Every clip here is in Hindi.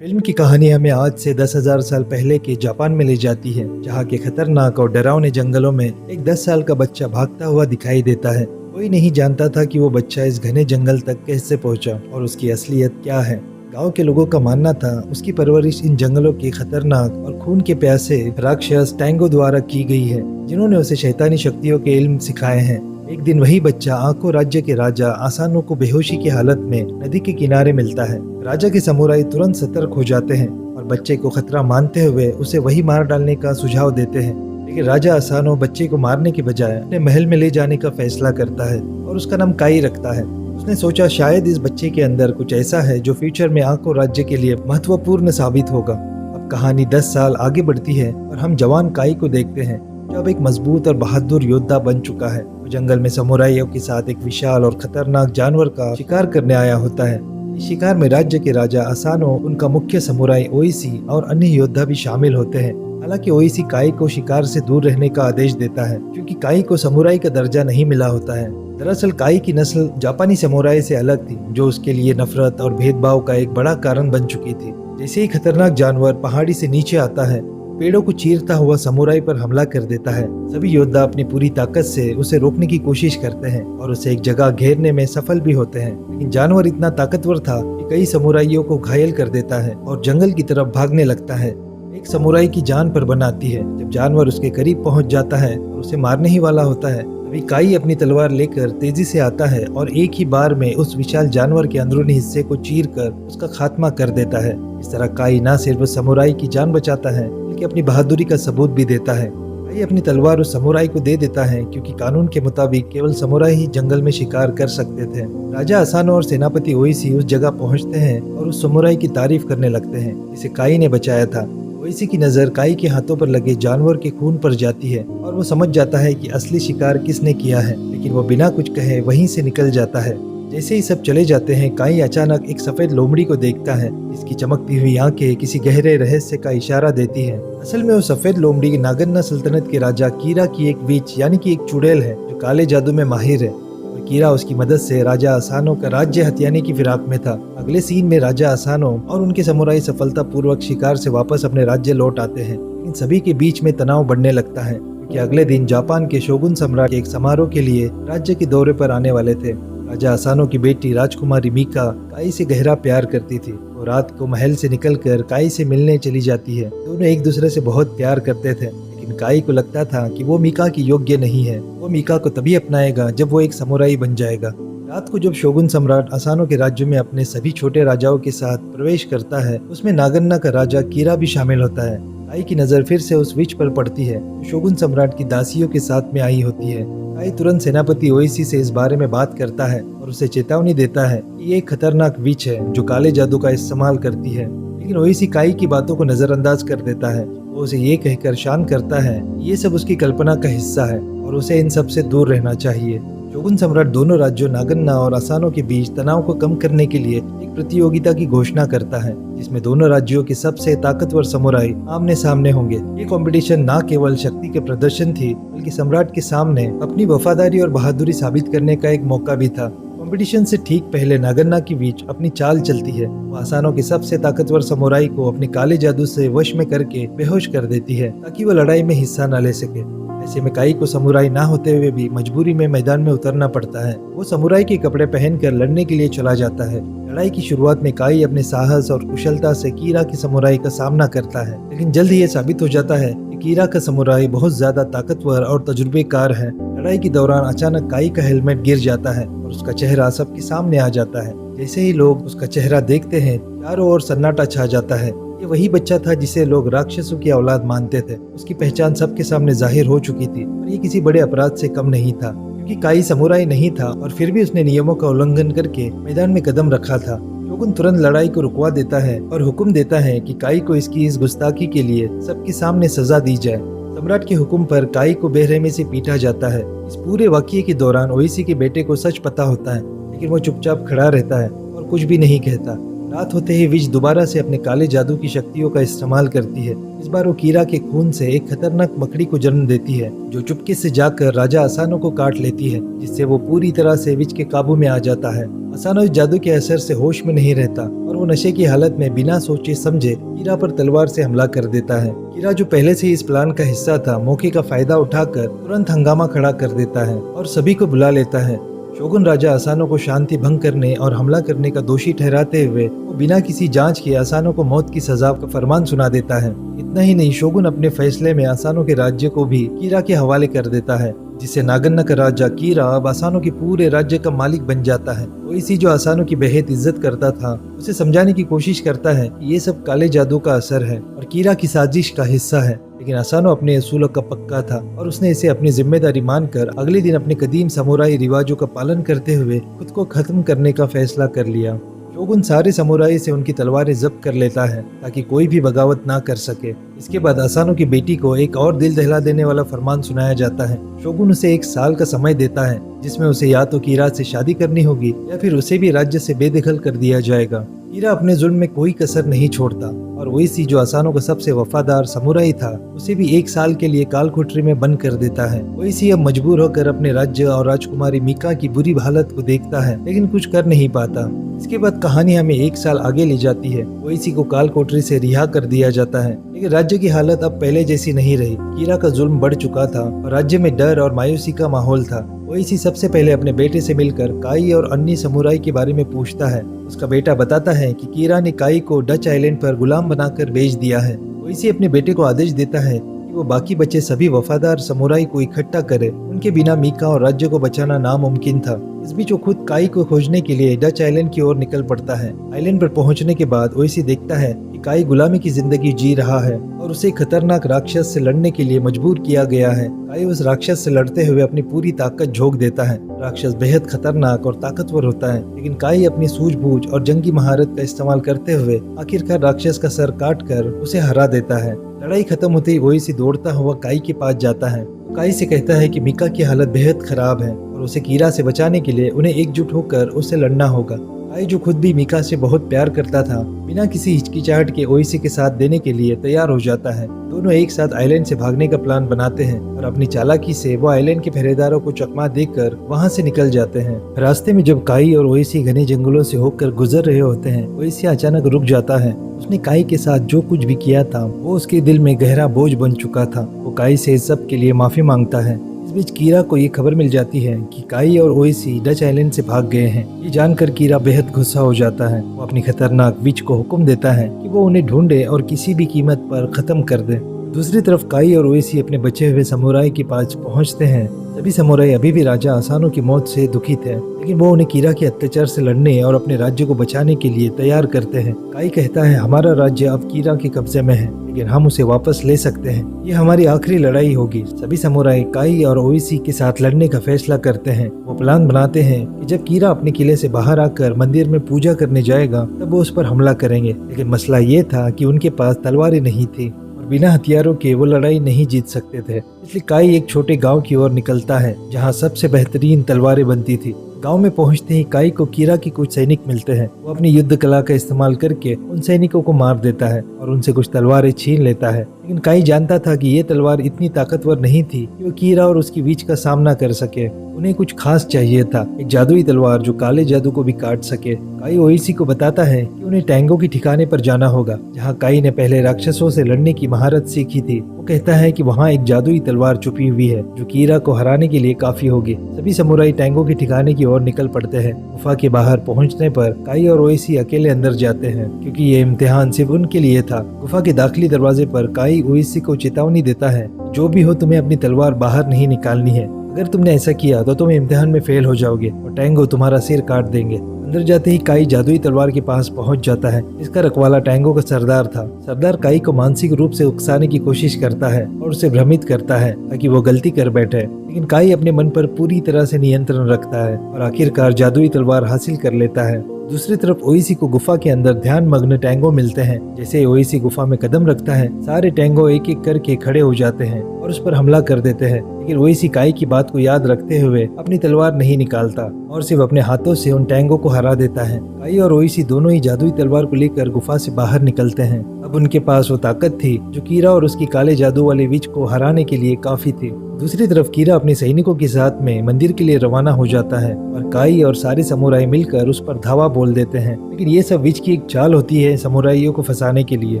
फिल्म की कहानी हमें आज से 10,000 साल पहले के जापान में ले जाती है, जहाँ के खतरनाक और डरावने जंगलों में एक 10 साल का बच्चा भागता हुआ दिखाई देता है। कोई नहीं जानता था कि वो बच्चा इस घने जंगल तक कैसे पहुंचा और उसकी असलियत क्या है। गांव के लोगों का मानना था उसकी परवरिश इन जंगलों के खतरनाक और खून के प्यासे राक्षस टैंगो द्वारा की गई है, जिन्होंने उसे शैतानी शक्तियों के इल्म सिखाए हैं। एक दिन वही बच्चा आंखों राज्य के राजा आसानो को बेहोशी की हालत में नदी के किनारे मिलता है। राजा के समुराई तुरंत सतर्क हो जाते हैं और बच्चे को खतरा मानते हुए उसे वही मार डालने का सुझाव देते हैं। लेकिन राजा आसानो बच्चे को मारने के बजाय अपने महल में ले जाने का फैसला करता है और उसका नाम काई रखता है। उसने सोचा शायद इस बच्चे के अंदर कुछ ऐसा है जो फ्यूचर में आंखों राज्य के लिए महत्वपूर्ण साबित होगा। अब कहानी 10 साल आगे बढ़ती है और हम जवान काई को देखते हैं, जो अब एक मजबूत और बहादुर योद्धा बन चुका है। वो जंगल में समुराइयों के साथ एक विशाल और खतरनाक जानवर का शिकार करने आया होता है। इस शिकार में राज्य के राजा आसानो, उनका मुख्य समुराई ओइसी और अन्य योद्धा भी शामिल होते हैं। हालांकि ओइसी काई को शिकार से दूर रहने का आदेश देता है, क्योंकि काई को समुराई का दर्जा नहीं मिला होता है। दरअसल काई की नस्ल जापानी समुराई से अलग थी, जो उसके लिए नफरत और भेदभाव का एक बड़ा कारण बन चुकी थी। जैसे ही खतरनाक जानवर पहाड़ी से नीचे आता है, पेड़ों को चीरता हुआ समुराई पर हमला कर देता है। सभी योद्धा अपनी पूरी ताकत से उसे रोकने की कोशिश करते हैं और उसे एक जगह घेरने में सफल भी होते हैं। लेकिन जानवर इतना ताकतवर था कि कई समुराइयों को घायल कर देता है और जंगल की तरफ भागने लगता है। एक समुराई की जान पर बनाती है। जब जानवर उसके करीब पहुंच जाता है और उसे मारने ही वाला होता है, तभी काई अपनी तलवार लेकर तेजी से आता है और एक ही बार में उस विशाल जानवर के अंदरूनी हिस्से को चीरकर उसका खात्मा कर देता है। इस तरह काई न सिर्फ समुराई की जान बचाता है, बल्कि अपनी बहादुरी का सबूत भी देता है। काई अपनी तलवार उस समुराई को दे देता है, क्योंकि कानून के मुताबिक केवल समुराई ही जंगल में शिकार कर सकते थे। राजा आसानो और सेनापति ओइसी उस जगह पहुंचते हैं और उस समुराई की तारीफ करने लगते हैं जिसे काई ने बचाया था। ओइसी की नजर काई के हाथों पर लगे जानवर के खून पर जाती है और वो समझ जाता है कि असली शिकार किसने किया है, लेकिन वो बिना कुछ कहे वहीं से निकल जाता है। जैसे ही सब चले जाते हैं, काई अचानक एक सफेद लोमड़ी को देखता है, जिसकी चमकती हुई आंखें किसी गहरे रहस्य का इशारा देती हैं। असल में वो सफेद लोमड़ी नागन्ना सल्तनत के राजा कीरा की एक वीच यानी कि एक चुड़ैल है, जो काले जादू में माहिर है। और कीरा उसकी मदद से राजा आसानो का राज्य हथियाने की फिराक में था। अगले सीन में राजा आसानो और उनके समुराई सफलता पूर्वक शिकार से वापस अपने राज्य लौट आते हैं। इन सभी के बीच में तनाव बढ़ने लगता है, क्योंकि अगले दिन जापान के शोगुन सम्राट एक समारोह के लिए राज्य के दौरे पर आने वाले थे। राजा आसानो की बेटी राजकुमारी मीका काई से गहरा प्यार करती थी। वो रात को महल से निकलकर काई से मिलने चली जाती है। दोनों एक दूसरे से बहुत प्यार करते थे, लेकिन काई को लगता था कि वो मीका की योग्य नहीं है। वो मीका को तभी अपनाएगा जब वो एक समुराई बन जाएगा। रात को जब शोगुन सम्राट आसानो के राज्य में अपने सभी छोटे राजाओं के साथ प्रवेश करता है, उसमें नागन्ना का राजा कीरा भी शामिल होता है। काई की नजर फिर से उस विच पर पड़ती है, जो शोगुन सम्राट की दासियों के साथ में आई होती है। काई तुरंत सेनापति ओइसी से इस बारे में बात करता है और उसे चेतावनी देता है कि ये एक खतरनाक विच है जो काले जादू का इस्तेमाल करती है। लेकिन ओइसी काई की बातों को नजरअंदाज कर देता है। वो उसे ये कहकर शांत करता है कि ये सब उसकी कल्पना का हिस्सा है और उसे इन सब से दूर रहना चाहिए। शोगुन सम्राट दोनों राज्यों नागन्ना और आसानो के बीच तनाव को कम करने के लिए एक प्रतियोगिता की घोषणा करता है, जिसमें दोनों राज्यों के सबसे ताकतवर समुराई आमने सामने होंगे। ये कंपटीशन न केवल शक्ति के प्रदर्शन थी, बल्कि सम्राट के सामने अपनी वफादारी और बहादुरी साबित करने का एक मौका भी था। कंपटीशन से ठीक पहले नागन्ना की बीच अपनी चाल चलती है। वो आसानो के सबसे ताकतवर समुराई को अपने काले जादू से वश में करके बेहोश कर देती है, ताकि वो लड़ाई में हिस्सा न ले सके। ऐसे में काई को समुराई ना होते हुए भी मजबूरी में मैदान में उतरना पड़ता है। वो समुराई के कपड़े पहनकर लड़ने के लिए चला जाता है। लड़ाई की शुरुआत में काई अपने साहस और कुशलता से कीरा की समुराई का सामना करता है, लेकिन जल्द ही ये साबित हो जाता है कि कीरा का समुराई बहुत ज्यादा ताकतवर और तजुर्बेकार है। लड़ाई के दौरान अचानक काई का हेलमेट गिर जाता है और उसका चेहरा सबके सामने आ जाता है। जैसे ही लोग उसका चेहरा देखते हैं, चारों ओर सन्नाटा छा जाता है। ये वही बच्चा था जिसे लोग राक्षसों की औलाद मानते थे। उसकी पहचान सबके सामने जाहिर हो चुकी थी और ये किसी बड़े अपराध से कम नहीं था, क्योंकि काई समुराई नहीं था और फिर भी उसने नियमों का उल्लंघन करके मैदान में कदम रखा था। शोगुन तुरंत लड़ाई को रुकवा देता है और हुक्म देता है कि काई को इसकी इस गुस्ताखी के लिए सबके सामने सजा दी जाए। सम्राट के हुक्म पर काई को बेरहमी से पीटा जाता है। इस पूरे वाकये के दौरान ओइसी के बेटे को सच पता होता है, लेकिन वो चुपचाप खड़ा रहता है और कुछ भी नहीं कहता। रात होते ही विच दोबारा से अपने काले जादू की शक्तियों का इस्तेमाल करती है। इस बार वो कीरा के खून से एक खतरनाक मकड़ी को जन्म देती है, जो चुपके से जाकर राजा आसानो को काट लेती है, जिससे वो पूरी तरह से विच के काबू में आ जाता है। असानो इस जादू के असर से होश में नहीं रहता और वो नशे की हालत में बिना सोचे समझे कीरा पर तलवार से हमला कर देता है। कीरा जो पहले से ही इस प्लान का हिस्सा था, मौके का फायदा उठाकर तुरंत हंगामा खड़ा कर देता है और सभी को बुला लेता है। शोगुन राजा असानो को शांति भंग करने और हमला करने का दोषी ठहराते हुए वो बिना किसी जांच के असानो को मौत की सजा का फरमान सुना देता है। इतना ही नहीं, शोगुन अपने फैसले में असानो के राज्य को भी कीरा के हवाले कर देता है, जिससे नागन्ना का राजा कीरा अब असानो के पूरे राज्य का मालिक बन जाता है। ओइसी जो असानो की बेहद इज्जत करता था, उसे समझाने की कोशिश करता है कि ये सब काले जादू का असर है और कीरा की साजिश का हिस्सा है। लेकिन असानो अपने असूलों का पक्का था और उसने इसे अपनी जिम्मेदारी मानकर अगले दिन अपने कदीम समुराई रिवाजों का पालन करते हुए खुद को खत्म करने का फैसला कर लिया। शोगुन सारे समुराई से उनकी तलवारें जब्त कर लेता है ताकि कोई भी बगावत ना कर सके। इसके बाद असानो की बेटी को एक और दिल दहला देने वाला फरमान सुनाया जाता है। शोगुन उसे 1 साल का समय देता है, जिसमें उसे या तो कीरा से शादी करनी होगी या फिर उसे भी राज्य से बेदखल कर दिया जाएगा। कीरा अपने जुल्म में कोई कसर नहीं छोड़ता और ओइसी जो असानो का सबसे वफादार समुराई था, उसे भी 1 साल के लिए कालकोठरी में बंद कर देता है। ओइसी अब मजबूर होकर अपने राज्य और राजकुमारी मिका की बुरी हालत को देखता है, लेकिन कुछ कर नहीं पाता। इसके बाद कहानी हमें 1 साल आगे ले जाती है। ओइसी को कालकोठरी से रिहा कर दिया जाता है, लेकिन राज्य की हालत अब पहले जैसी नहीं रही। कीरा का जुल्म बढ़ चुका था और राज्य में डर और मायूसी का माहौल था। ओइसी सबसे पहले अपने बेटे से मिलकर काई और अन्य समुराई के बारे में पूछता है। उसका बेटा बताता है कि कीरा ने काई को डच आइलैंड पर गुलाम बनाकर बेच दिया है। ओइसी अपने बेटे को आदेश देता है कि वो बाकी बचे सभी वफादार समुराई को इकट्ठा करे। उनके बिना मिका और राज्य को बचाना नामुमकिन था। इस बीच वो खुद काई को खोजने के लिए डच आइलैंड की ओर निकल पड़ता है। आइलैंड पर पहुंचने के बाद ओइसी देखता है कि काई गुलामी की जिंदगी जी रहा है और उसे खतरनाक राक्षस से लड़ने के लिए मजबूर किया गया है। काई उस राक्षस से लड़ते हुए अपनी पूरी ताकत झोंक देता है। राक्षस बेहद खतरनाक और ताकतवर होता है, लेकिन काई अपनी सूझबूझ और जंगी महारत का इस्तेमाल करते हुए आखिरकार राक्षस का सर काटकर उसे हरा देता है। लड़ाई खत्म होते ही ओइसी दौड़ता हुआ काई के पास जाता है। काई से कहता है कि मिका की हालत बेहद खराब है और उसे कीरा से बचाने के लिए उन्हें एकजुट होकर उससे लड़ना होगा। काई जो खुद भी मिका से बहुत प्यार करता था, बिना किसी हिचकिचाहट के ओइसी के साथ देने के लिए तैयार हो जाता है। दोनों एक साथ आइलैंड से भागने का प्लान बनाते हैं और अपनी चालाकी से वो आइलैंड के पहरेदारों को चकमा देकर वहां से निकल जाते हैं। रास्ते में जब काई और ओइसी घने जंगलों से होकर गुजर रहे होते हैं, ओइसी अचानक रुक जाता है। उसने काई के साथ जो कुछ भी किया था वो उसके दिल में गहरा बोझ बन चुका था। वो काई से इस सब के लिए माफी मांगता है। इस बीच कीरा को ये खबर मिल जाती है कि काई और ओइसी डच आइलैंड से भाग गए हैं। ये जानकर कीरा बेहद गुस्सा हो जाता है। वो अपनी खतरनाक विच को हुक्म देता है कि वो उन्हें ढूंढे और किसी भी कीमत पर खत्म कर दे। दूसरी तरफ काई और ओइसी अपने बचे हुए समुराई के पास पहुंचते हैं। सभी समुराई अभी भी राजा असानो की मौत से दुखित है, लेकिन वो उन्हें कीरा के अत्याचार से लड़ने और अपने राज्य को बचाने के लिए तैयार करते हैं। काई कहता है, हमारा राज्य अब कीरा के कब्जे में है, लेकिन हम उसे वापस ले सकते हैं। ये हमारी आखिरी लड़ाई होगी। सभी समुराई काई और ओइसी के साथ लड़ने का फैसला करते हैं। वो प्लान बनाते हैं कि जब कीरा अपने किले से बाहर आकर मंदिर में पूजा करने जाएगा, तब वो उस पर हमला करेंगे। लेकिन मसला ये था कि उनके पास तलवारें नहीं थी और बिना हथियारों के वो लड़ाई नहीं जीत सकते थे। इसलिए काई एक छोटे गांव की ओर निकलता है, जहां सबसे बेहतरीन तलवारें बनती थी। गांव में पहुंचते ही काई को कीरा की कुछ सैनिक मिलते हैं। वो अपनी युद्ध कला का इस्तेमाल करके उन सैनिकों को मार देता है और उनसे कुछ तलवारें छीन लेता है। लेकिन काई जानता था कि ये तलवार इतनी ताकतवर नहीं थी कि वो कीरा और उसकी विच का सामना कर सके। उन्हें कुछ खास चाहिए था, एक जादुई तलवार जो काले जादू को भी काट सके। काई ओइसी को बताता है कि उन्हें टैंगो की ठिकाने पर जाना होगा, जहाँ काई ने पहले राक्षसों से लड़ने की महारत सीखी थी। वो कहता है कि वहाँ एक जादुई तलवार छुपी हुई है जो कीरा को हराने के लिए काफी होगी। सभी समुराई टैंगो की ठिकाने की ओर निकल पड़ते हैं। गुफा के बाहर पहुंचने पर काई और ओइसी अकेले अंदर जाते हैं, क्योंकि ये इम्तिहान सिर्फ उनके लिए था। गुफा के दाखिली दरवाजे पर काई ओइसी को चेतावनी देता है, जो भी हो तुम्हें अपनी तलवार बाहर नहीं निकालनी है। अगर तुमने ऐसा किया तो तुम इम्तिहान में फेल हो जाओगे और टैंगो तुम्हारा सिर काट देंगे। अंदर जाते ही काई जादुई तलवार के पास पहुंच जाता है। इसका रखवाला टैंगो का सरदार था। सरदार काई को मानसिक रूप से उकसाने की कोशिश करता है और उसे भ्रमित करता है ताकि वो गलती कर बैठे, लेकिन काई अपने मन पर पूरी तरह से नियंत्रण रखता है और आखिरकार जादुई तलवार हासिल कर लेता है। दूसरी तरफ ओइसी को गुफा के अंदर ध्यान मग्न टैंगो मिलते हैं। जैसे ओइसी गुफा में कदम रखता है, सारे टैंगो एक एक करके खड़े हो जाते हैं और उस पर हमला कर देते हैं। लेकिन ओइसी काई की बात को याद रखते हुए अपनी तलवार नहीं निकालता और सिर्फ अपने हाथों से उन टैंगो को हरा देता है। काई और ओइसी दोनों ही जादुई तलवार को लेकर गुफा से बाहर निकलते हैं। अब उनके पास वो ताकत थी जो कीरा और उसकी काले जादू वाले विच को हराने के लिए काफी थी। दूसरी तरफ कीरा अपने सैनिकों के साथ में मंदिर के लिए रवाना हो जाता है और काई और सारे समुराई मिलकर उस पर धावा बोल देते हैं। लेकिन ये सब विच की एक चाल होती है समुराइयों को फंसाने के लिए।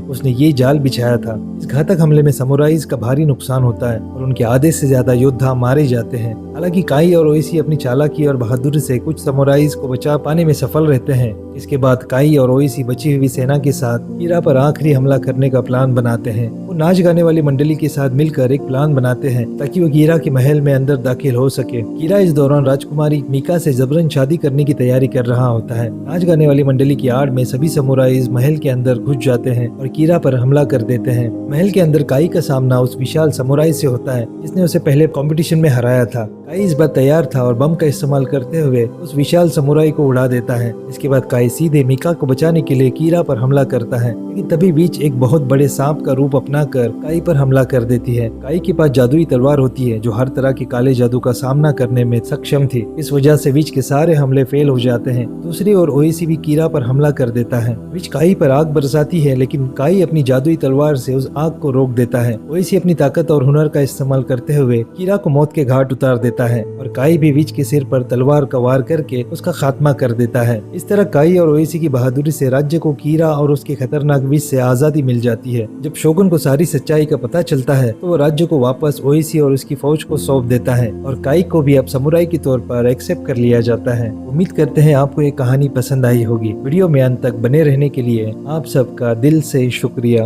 उसने ये जाल बिछाया था। इस घातक हमले में समुराइज का भारी नुकसान होता है और उनके आधे से ज्यादा योद्धा मारे जाते हैं। हालांकि काई और ओइसी अपनी चालाकी और बहादुरी से कुछ समुराइज को बचा पाने में सफल रहते हैं। इसके बाद काई और ओइसी बची हुई सेना के साथ कीरा पर आखिरी हमला करने का प्लान बनाते हैं। वो नाच गाने वाली मंडली के साथ मिलकर एक प्लान बनाते हैं ताकि वो कीरा के महल में अंदर दाखिल हो सके। कीरा इस दौरान राजकुमारी मीका से जबरन शादी करने की तैयारी कर रहा होता है। नाच गाने वाली मंडली की आड़ में सभी समुराइज महल के अंदर घुस जाते हैं और कीरा पर हमला कर देते हैं। महल के अंदर काई का सामना उस विशाल समुराई से होता है जिसने उसे पहले कंपटीशन में हराया था। काई इस बार तैयार था और बम का इस्तेमाल करते हुए उस विशाल समुराई को उड़ा देता है। इसके बाद काई सीधे मीका को बचाने के लिए कीरा पर हमला करता है, लेकिन तभी बीच एक बहुत बड़े सांप का रूप अपनाकर काई पर हमला कर देती है। काई के पास जादुई तलवार होती है जो हर तरह के काले जादू का सामना करने में सक्षम थी। इस वजह से विच के सारे हमले फेल हो जाते हैं। दूसरी ओर ओएसी भी कीरा पर हमला कर देता है। विच काई पर आग बरसाती है, लेकिन काई अपनी जादुई तलवार से उस आग को रोक देता है। ओएसी अपनी ताकत और हुनर का इस्तेमाल करते हुए कीरा को मौत के घाट उतार देता है और काई भी विच के सिर पर तलवार का वार करके उसका खात्मा कर देता है। इस तरह काई और ओएसी की बहादुरी से राज्य को कीरा और उसके खतरनाक विच से आजादी मिल जाती है। जब शोगुन को सारी सच्चाई का पता चलता है तो वो राज्य को वापस ओएसी और उसकी फौज को सौंप देता है और काई को भी अब समुराई के तौर पर एक्सेप्ट कर लिया जाता है। उम्मीद करते हैं आपको ये कहानी पसंद आई होगी। वीडियो में अंत तक बने रहने के लिए आप सबका दिल से शुक्रिया।